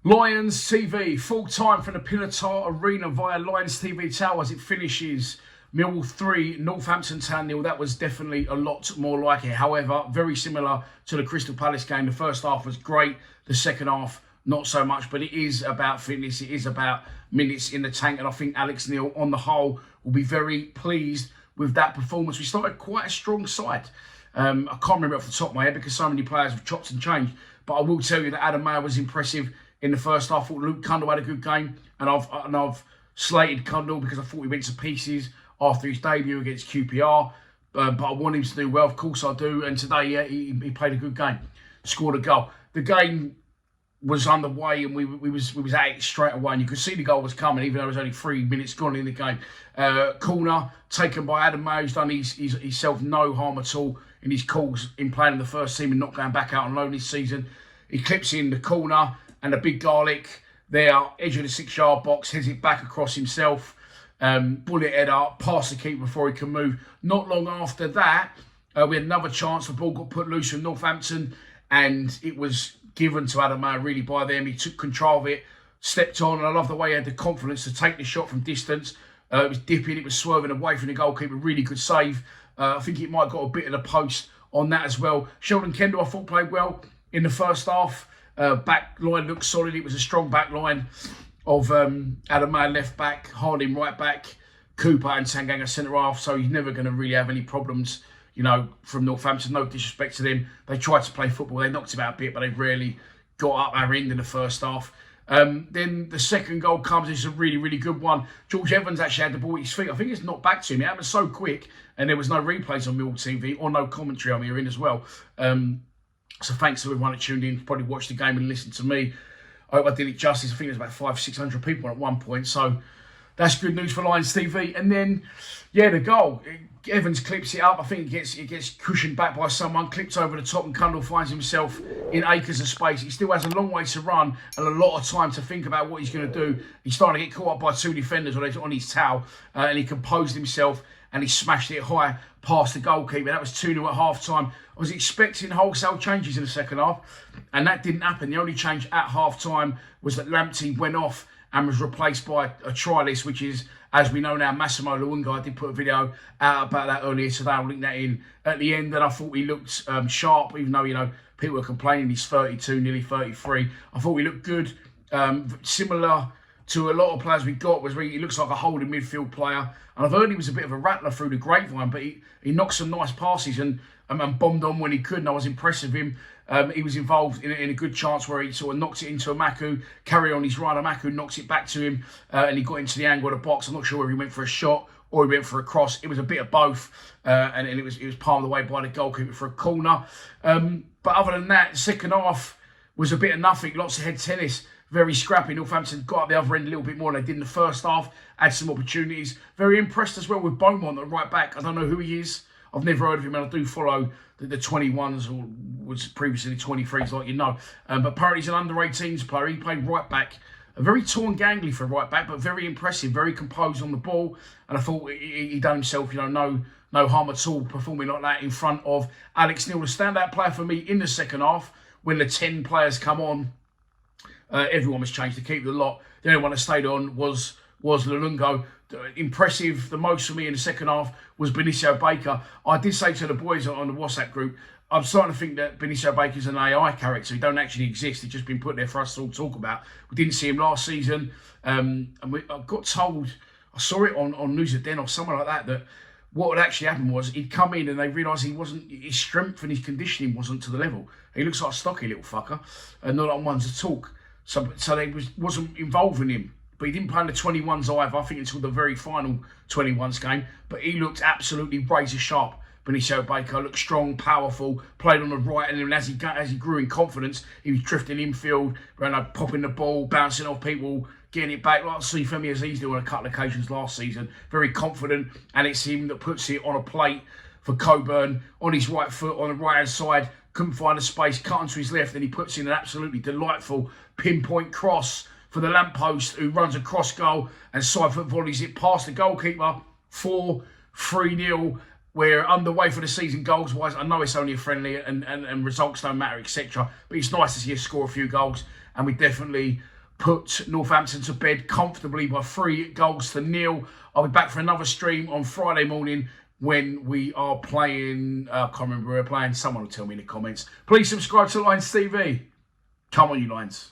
Lions TV, full time from the Pilatar Arena via Lions TV Tower as it finishes Millwall 3, Northampton 0. That was definitely a lot more like it. However, very similar to the Crystal Palace game. The first half was great. The second half, not so much. But it is about fitness. It is about minutes in the tank. And I think Alex Neil, on the whole, will be very pleased with that performance. We started quite a strong side. I can't remember off the top of my head because so many players have chopped and changed. But I will tell you that Adam Mayer was impressive in the first half. I thought Luke Cundle had a good game, and I've slated Cundle because I thought he went to pieces after his debut against QPR. But I want him to do well, of course I do. And today, yeah, he played a good game, scored a goal. The game was underway, and we was at it straight away, and you could see the goal was coming, even though there was only 3 minutes gone in the game. Corner taken by Adam Mayer, who's done himself no harm at all in his calls in playing in the first team and not going back out on loan this season. He clips in the corner, and the big garlic there, edge of the 6-yard box, heads it back across himself. Bullet head up, past the keeper before he can move. Not long after that, we had another chance. The ball got put loose from Northampton, and it was given to Adam Mayer really by them. He took control of it, stepped on, and I love the way he had the confidence to take the shot from distance. It was dipping, it was swerving away from the goalkeeper. Really good save. I think it might have got a bit of the post on that as well. Sheldon Kendall, I thought, played well in the first half. Back line looked solid. It was a strong back line of Adam Mayer left back, Harding right back, Cooper and Tanganga centre half. So he's never going to really have any problems, you know, from Northampton. No disrespect to them. They tried to play football. They knocked him out a bit, but they rarely got up our end in the first half. Then the second goal comes. It's a really, really good one. George Evans actually had the ball at his feet. I think it's knocked back to him. It happened so quick, and there was no replays on Millwall TV or no commentary I'm hearing as well. So thanks to everyone that tuned in, probably watched the game and listened to me. I hope I did it justice. I think there's about 500-600 people at one point. So that's good news for Lions TV. And then, yeah, the goal. Evans clips it up. I think it gets cushioned back by someone, clips over the top, and Cundle finds himself in acres of space. He still has a long way to run and a lot of time to think about what he's going to do. He's starting to get caught up by 2 defenders on his towel, and he composed himself and he smashed it high past the goalkeeper. That was 2-0 at half-time. I was expecting wholesale changes in the second half, and that didn't happen. The only change at half-time was that Lamptey went off and was replaced by a trialist, which is, as we know now, Massimo Luunga. I did put a video out about that earlier today. I'll link that in at the end. And I thought he looked sharp, even though, you know, people were complaining he's 32, nearly 33. I thought he looked good. Similar to a lot of players we got, was he looks like a holding midfield player. And I've heard he was a bit of a rattler through the grapevine, but he knocked some nice passes and bombed on when he could, and I was impressed with him. He was involved in a good chance where he sort of knocked it into Amaku, carry on his run. Amaku knocks it back to him, and he got into the angle of the box. I'm not sure whether he went for a shot or he went for a cross. It was a bit of both, and it was palmed away by the goalkeeper for a corner. But other than that, the second half was a bit of nothing. Lots of head tennis, very scrappy. Northampton got up the other end a little bit more than they did in the first half, had some opportunities. Very impressed as well with Beaumont at right back. I don't know who he is. I've never heard of him, and I do follow the 21s, or was previously the 23s, like you know. But apparently he's an under-18s player. He played right back. A very tall and gangly for a right back, but very impressive, very composed on the ball. And I thought he done himself, you know, no harm at all, performing like that in front of Alex Neil. The standout player for me in the second half, when the 10 players come on, everyone was changed to keep the lot. The only one that stayed on was Lulungo. Impressive. The most for me in the second half was Benicio Baker. I did say to the boys on the WhatsApp group, I'm starting to think that Benicio Baker's an AI character. He don't actually exist. He's just been put there for us to all talk about. We didn't see him last season. And I got told, I saw it on News at Den or somewhere like that, that what had actually happened was he'd come in and they realised his strength and his conditioning wasn't to the level. He looks like a stocky little fucker, and not on ones to talk. So they wasn't involving him. But he didn't play in the 21s either, I think, until the very final 21s game. But he looked absolutely razor sharp. Benicio Baker looked strong, powerful, played on the right, and then as he grew in confidence, he was drifting infield, popping the ball, bouncing off people, getting it back, like see Femi Aziz do on a couple of occasions last season. Very confident, and it's him that puts it on a plate for Coburn on his right foot, on the right-hand side, couldn't find a space, cut onto his left, and he puts in an absolutely delightful pinpoint cross for the lamppost, who runs a cross goal and side foot volleys it past the goalkeeper. 4-3-0. We're underway for the season goals wise. I know it's only a friendly and results don't matter, etc. But it's nice to see us score a few goals, and we definitely put Northampton to bed comfortably by 3-0. I'll be back for another stream on Friday morning when we are playing, I can't remember who we're playing, someone will tell me in the comments. Please subscribe to Lions TV. Come on, you Lions.